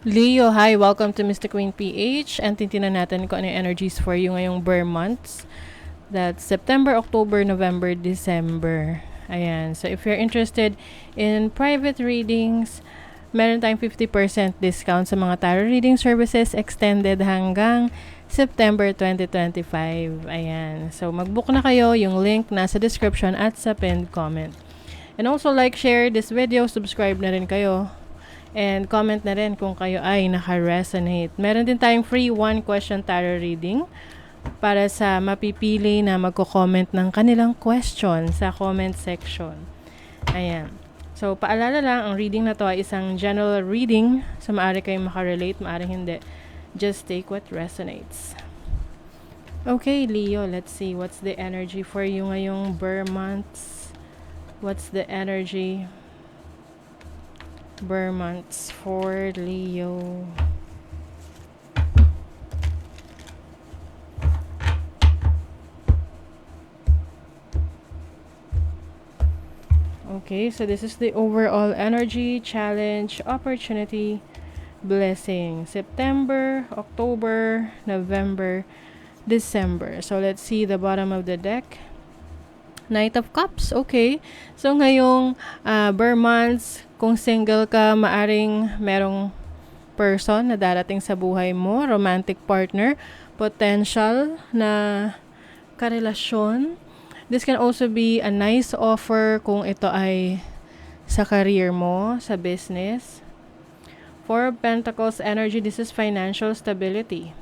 Leo, hi! Welcome to Mr. Queen PH and tintinan natin kung ano yung energies for you ngayong Burr months. That's September, October, November, December. Ayan. So if you're interested in private readings, meron tayong 50% discount sa mga tarot reading services extended hanggang September 2025. Ayan. So mag-book na kayo. Yung link nasa description at sa pinned comment. And also like, share this video, subscribe na rin kayo. And comment na rin kung kayo ay naka-resonate. Meron din tayong free one question tarot reading para sa mapipili na magko-comment ng kanilang question sa comment section. Ayan. So, paalala lang, ang reading na to ay isang general reading. So, maaari kayong makarelate, maaari hindi. Just take what resonates. Okay, Leo, let's see. What's the energy for you ngayong Burr months? What's the energy Burr months for Leo? Okay, so this is the overall energy, challenge, opportunity, blessing. September, October, November, December. So let's see the bottom of the deck. Knight of Cups, okay. So ngayong Burr months, kung single ka, maaring merong person na darating sa buhay mo, romantic partner, potential na karelasyon. This can also be a nice offer kung ito ay sa career mo, sa business. Four of Pentacles energy, this is financial stability.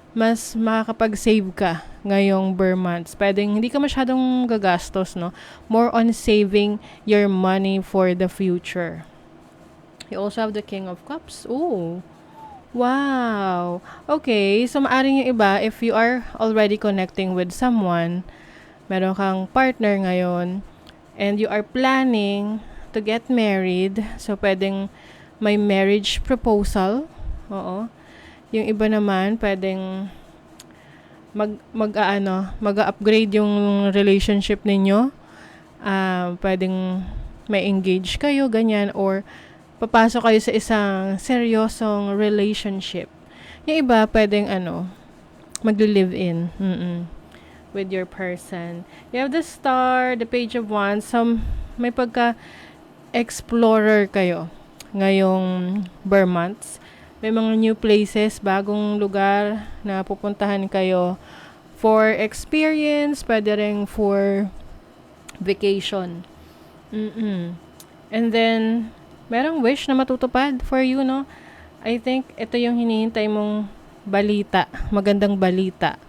Mas makakapag-save ka ngayong Burr months. Pwedeng hindi ka masyadong gagastos, no? More on saving your money for the future. You also have the King of Cups. Ooh. Wow. Okay, so maaring yung iba, if you are already connecting with someone, meron kang partner ngayon, and you are planning to get married, so pwedeng may marriage proposal. Oo. Yung iba naman, pwedeng mag-upgrade yung relationship ninyo. Pwedeng may engage kayo, ganyan, or papasok kayo sa isang seryosong relationship. Yung iba, pwedeng mag-live-in with your person. You have the Star, the Page of Wands. So, may pagka-explorer kayo ngayong Burr months. May mga new places, bagong lugar na pupuntahan kayo for experience, pwede rin for vacation. And then, merong wish na matutupad for you, no? I think ito yung hinihintay mong balita, magandang balita,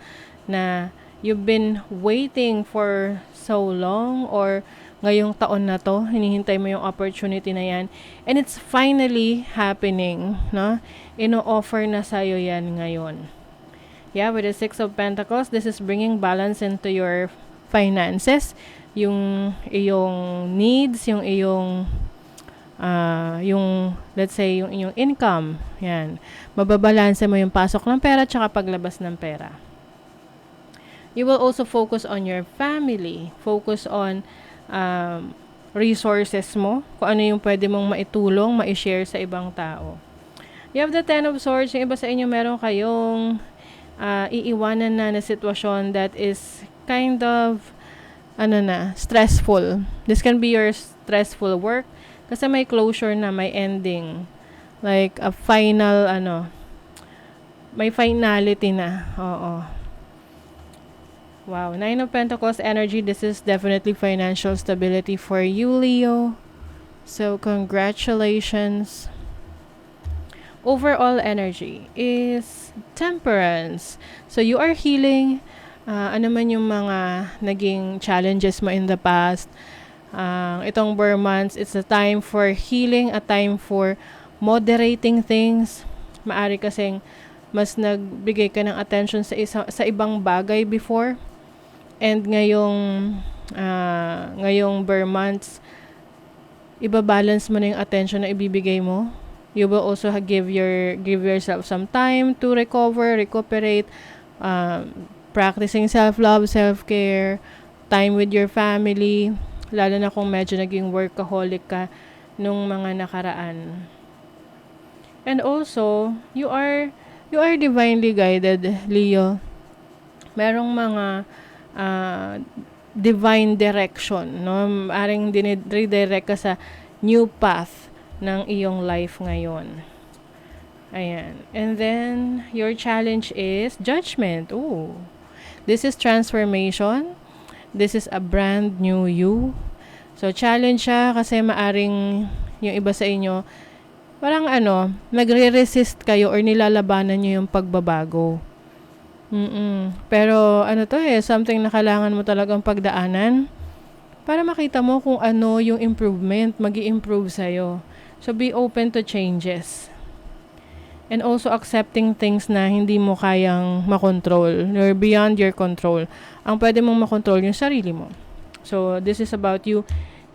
na you've been waiting for so long, or ngayong taon na to, hinihintay mo yung opportunity na yan. And it's finally happening, no? Ino-offer na sa'yo yan ngayon. Yeah, with the Six of Pentacles, this is bringing balance into your finances. Yung iyong needs, yung iyong let's say, yung iyong income. Yan. Mababalanse mo yung pasok ng pera tsaka paglabas ng pera. You will also focus on your family. Focus on resources mo. Kung ano yung pwede mong maitulong, ma-share sa ibang tao. You have the Ten of Swords. Yung iba sa inyo, meron kayong iiwanan na sitwasyon that is kind of stressful. This can be your stressful work kasi may closure na, may ending. Like a final, may finality na. Oo. Wow, Nine of Pentacles energy. This is definitely financial stability for you, Leo. So, congratulations. Overall energy is Temperance. So, you are healing. Ano man yung mga naging challenges mo in the past. Itong Burr months, it's a time for healing, a time for moderating things. Maari kasing mas nagbigay ka ng attention sa ibang bagay before. And ngayong Burr months, ibabalance mo na yung attention na ibibigay mo. You will also give yourself some time to recuperate, practicing self-love, self-care, time with your family, lalo na kung medyo naging workaholic ka nung mga nakaraan. And also, you are divinely guided, Leo. Merong mga ah, divine direction, no? Maaring redirect ka sa new path ng iyong life ngayon. Ayan. And then, your challenge is judgment. Ooh. This is transformation. This is a brand new you. So, challenge siya kasi maaring yung iba sa inyo, parang nagre-resist kayo or nilalabanan nyo yung pagbabago. Pero something na kailangan mo talagang pagdaanan para makita mo kung ano yung improvement, mag-i-improve sa'yo. So, be open to changes. And also accepting things na hindi mo kayang makontrol or beyond your control. Ang pwede mong makontrol yung sarili mo. So, this is about you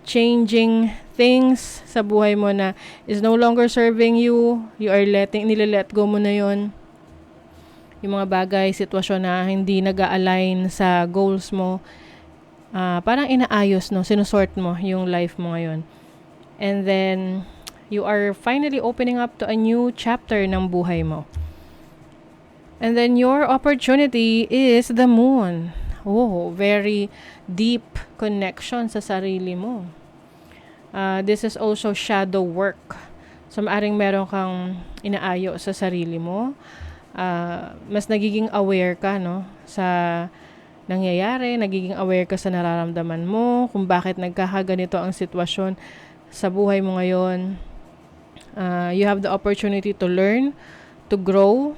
changing things sa buhay mo na is no longer serving you. You are nile-let go mo na yon. Yung mga bagay, sitwasyon na hindi nag-align sa goals mo. Parang inaayos, no? Sinusort mo yung life mo ngayon. And then, you are finally opening up to a new chapter ng buhay mo. And then, your opportunity is the moon. Oh, very deep connection sa sarili mo. This is also shadow work. So, maaring meron kang inaayo sa sarili mo. Mas nagiging aware ka, no, sa nangyayari, nagiging aware ka sa nararamdaman mo, kung bakit nagkakaganito ang sitwasyon sa buhay mo ngayon. You have the opportunity to learn, to grow,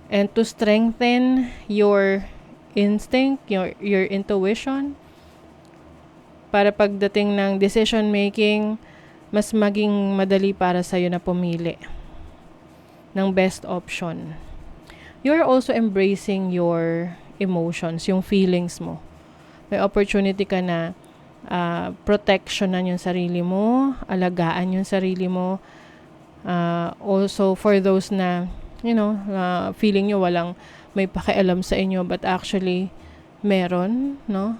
and to strengthen your instinct, your intuition, para pagdating ng decision making, mas maging madali para sa'yo na pumili ng best option. You're also embracing your emotions, yung feelings mo. May opportunity ka na protectionan yung sarili mo, alagaan yung sarili mo. Also, for those na, feeling nyo walang may pakialam sa inyo, but actually, meron, no?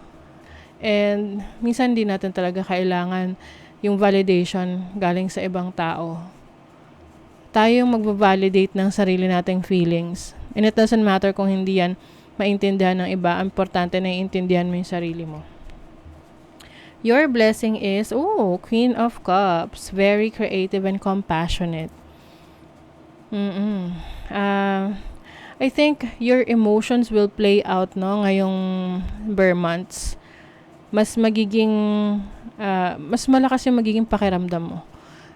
And minsan di natin talaga kailangan yung validation galing sa ibang tao. Tayo yung magbabalidate ng sarili nating feelings. And it doesn't matter kung hindi yan maintindihan ng iba. Importante na iintindihan mo yung sarili mo. Your blessing is, Queen of Cups. Very creative and compassionate. I think your emotions will play out, no, ngayong Bear months. Mas malakas yung magiging pakiramdam mo.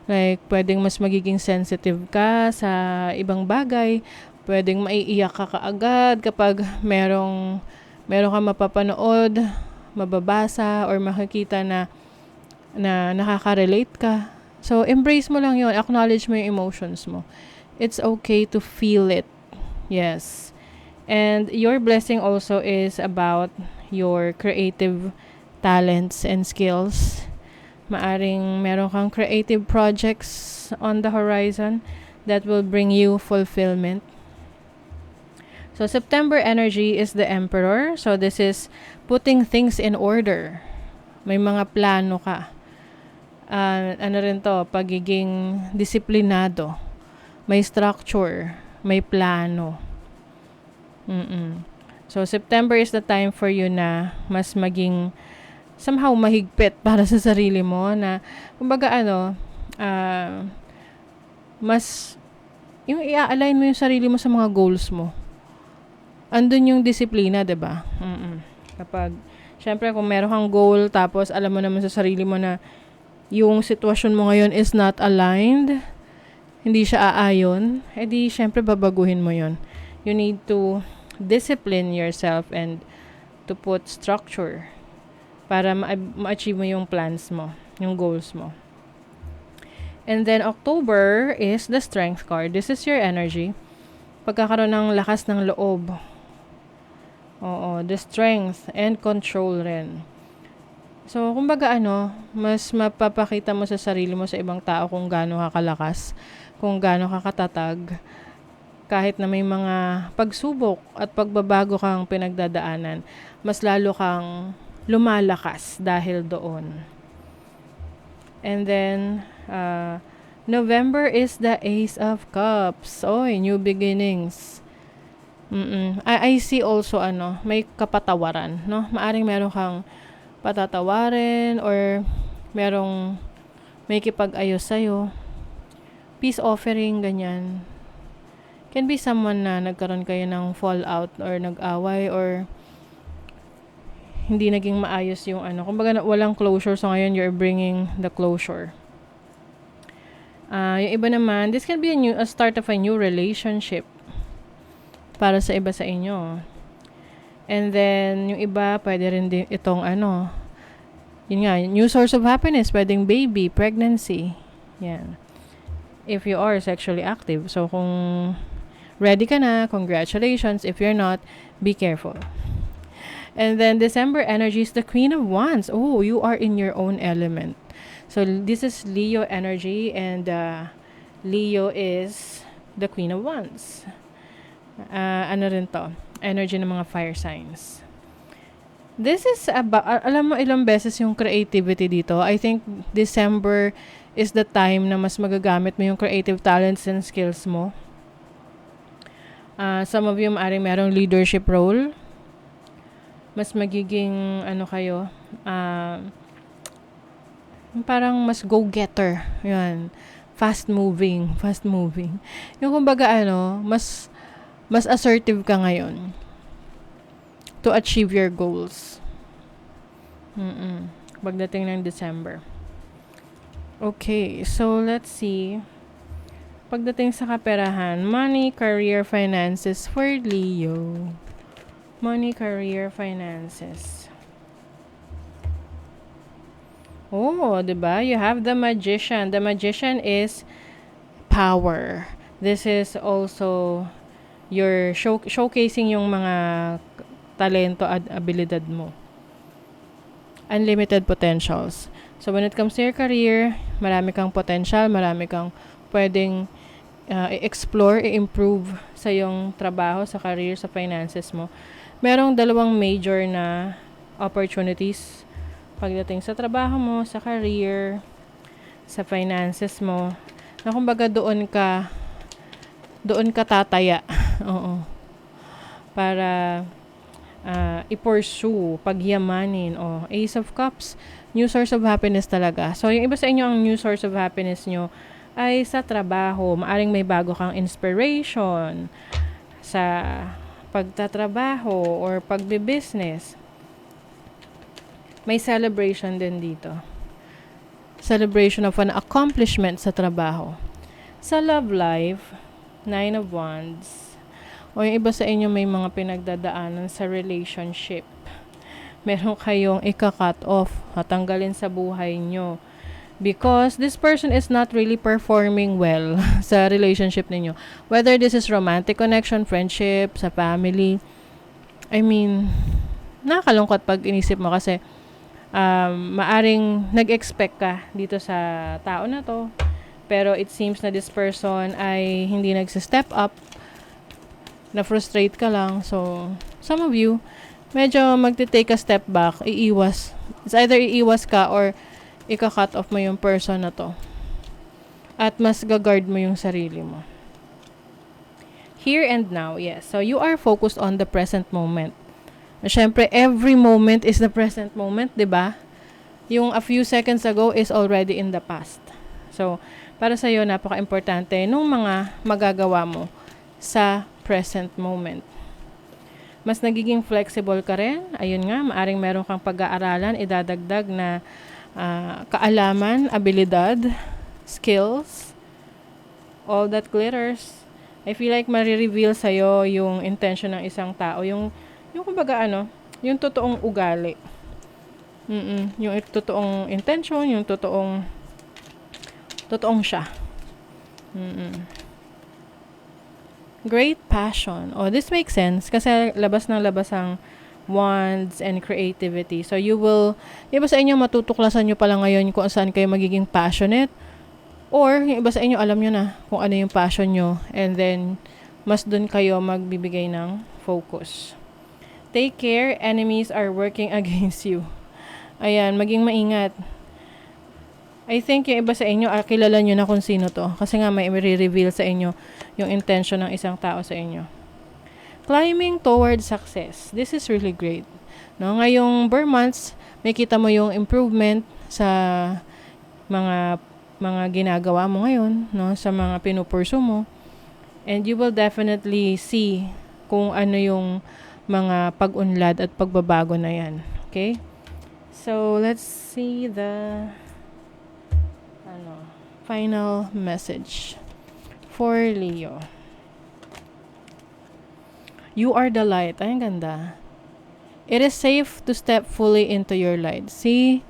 Like, pwedeng mas magiging sensitive ka sa ibang bagay. Pwedeng maiiyak ka kaagad kapag meron ka mapapanood, mababasa, or makikita na nakaka-relate ka. So, embrace mo lang yon. Acknowledge mo yung emotions mo. It's okay to feel it. Yes. And your blessing also is about your creative talents and skills. Maaring meron kang creative projects on the horizon that will bring you fulfillment. So, September energy is the Emperor. So, this is putting things in order. May mga plano ka. Pagiging disiplinado. May structure. May plano. So, September is the time for you na mas maging somehow mahigpit para sa sarili mo na, kumbaga mas, yung i-align mo yung sarili mo sa mga goals mo. Andun yung disiplina, diba? Kapag, syempre kung meron kang goal, tapos alam mo naman sa sarili mo na yung sitwasyon mo ngayon is not aligned, hindi siya aayon, edi syempre babaguhin mo yon. You need to discipline yourself and to put structure para ma-achieve mo yung plans mo, yung goals mo. And then October is the Strength card. This is your energy. Pagkakaroon ng lakas ng loob. The strength and control rin. So, kumbaga mas mapapakita mo sa sarili mo sa ibang tao kung gaano ka kalakas, kung gaano ka katatag, kahit na may mga pagsubok at pagbabago kang pinagdadaanan, mas lalo kang lumalakas dahil doon. And then, November is the Ace of Cups. Oy, new beginnings. I see also may kapatawaran, no? Maaring meron kang patatawarin or merong may kipag-ayos sa'yo. Peace offering, ganyan. Can be someone na nagkaroon kayo ng fallout or nag-away or hindi naging maayos yung kumbaga walang closure, so ngayon you're bringing the closure. Yung iba naman, this can be a start of a new relationship para sa iba sa inyo. And then, yung iba, pwede rin din itong yun nga, new source of happiness, pwedeng baby, pregnancy. Yan. If you are sexually active. So, kung ready ka na, congratulations. If you're not, be careful. And then, December energy is the Queen of Wands. Oh, you are in your own element. So, this is Leo energy, and Leo is the Queen of Wands. Ano rin to? Energy ng mga fire signs. This is about, alam mo ilang beses yung creativity dito. I think December is the time na mas magagamit mo yung creative talents and skills mo. Some of you maaring merong leadership role. Mas magiging kayo, parang mas go-getter. Yan. Fast moving. Yung kumbaga mas assertive ka ngayon to achieve your goals. Pagdating ng December. Okay, so let's see. Pagdating sa kaperahan, money, career, finances for Leo. Money, career, finances. Oh, diba? You have the Magician. The Magician is power. This is also your showcasing yung mga talento at abilidad mo. Unlimited potentials. So, when it comes to your career, marami kang potential, marami kang pwedeng i-explore, i-improve sa yung trabaho, sa career, sa finances mo. Merong dalawang major na opportunities pagdating sa trabaho mo, sa career, sa finances mo, na kumbaga doon ka tataya. Oo. Para i-pursue, pagyamanin. Ace of Cups, new source of happiness talaga. So, yung iba sa inyo, ang new source of happiness nyo ay sa trabaho. Maaring may bago kang inspiration sa pagtatrabaho or pagbe-business. May celebration din dito. Celebration of an accomplishment sa trabaho. Sa love life, 9 of Wands. O yung iba sa inyo may mga pinagdadaanan sa relationship. Meron kayong ika-cut off, hatanggalin sa buhay nyo. Because this person is not really performing well sa relationship ninyo. Whether this is romantic connection, friendship, sa family. I mean, nakakalungkot pag inisip mo kasi maaring nag-expect ka dito sa tao na to. Pero it seems na this person ay hindi nagsi-step up. Na-frustrate ka lang. So, some of you, medyo magte-take a step back, iiwas. It's either iiwas ka or ika-cut off mo yung person na to. At mas gagard mo yung sarili mo. Here and now, yes. So, you are focused on the present moment. Siyempre, every moment is the present moment, di ba? Yung a few seconds ago is already in the past. So, para sa'yo, napaka-importante nung mga magagawa mo sa present moment. Mas nagiging flexible ka rin. Ayun nga, maaring meron kang pag-aaralan, idadagdag na kaalaman, abilidad, skills, all that glitters. I feel like marireveal sa'yo yung intention ng isang tao. Yung kumbaga yung totoong ugali. Yung totoong intention, yung totoong siya. Great passion. This makes sense kasi labas ng labas ang wands and creativity. So iba sa inyo matutuklasan nyo pala ngayon kung saan kayo magiging passionate, or yung iba sa inyo alam nyo na kung ano yung passion nyo, and then mas dun kayo magbibigay ng focus. Take care, enemies are working against you. Ayan, maging maingat. I think yung iba sa inyo, kilala nyo na kung sino to. Kasi nga may i-reveal sa inyo yung intention ng isang tao sa inyo. Climbing towards success. This is really great. No, ngayong Burr months, may kita mo yung improvement sa mga ginagawa mo ngayon, no, sa mga pinupursu mo. And you will definitely see kung ano yung mga pag-unlad at pagbabago na yan. Okay? So, let's see the final message for Leo. You are the light. Ay, ang ganda. It is safe to step fully into your light. See?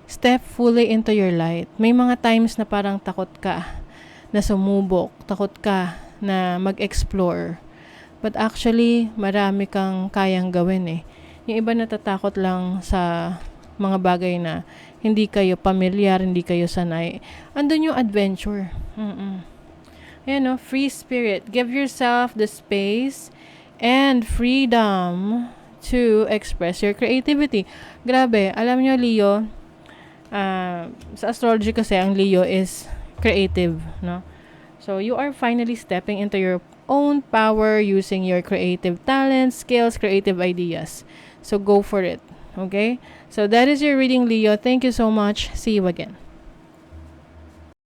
Step fully into your light. May mga times na parang takot ka na sumubok. Takot ka na mag-explore. But actually, marami kang kayang gawin eh. Yung iba natatakot lang sa mga bagay na hindi kayo pamilyar, hindi kayo sanay. Andun yung adventure. Ayan, no? Free spirit. Give yourself the space and freedom to express your creativity. Grabe, alam nyo, Leo, sa astrology kasi, ang Leo is creative, no? So, you are finally stepping into your own power using your creative talents, skills, creative ideas. So, go for it. Okay? So, that is your reading, Leo. Thank you so much. See you again.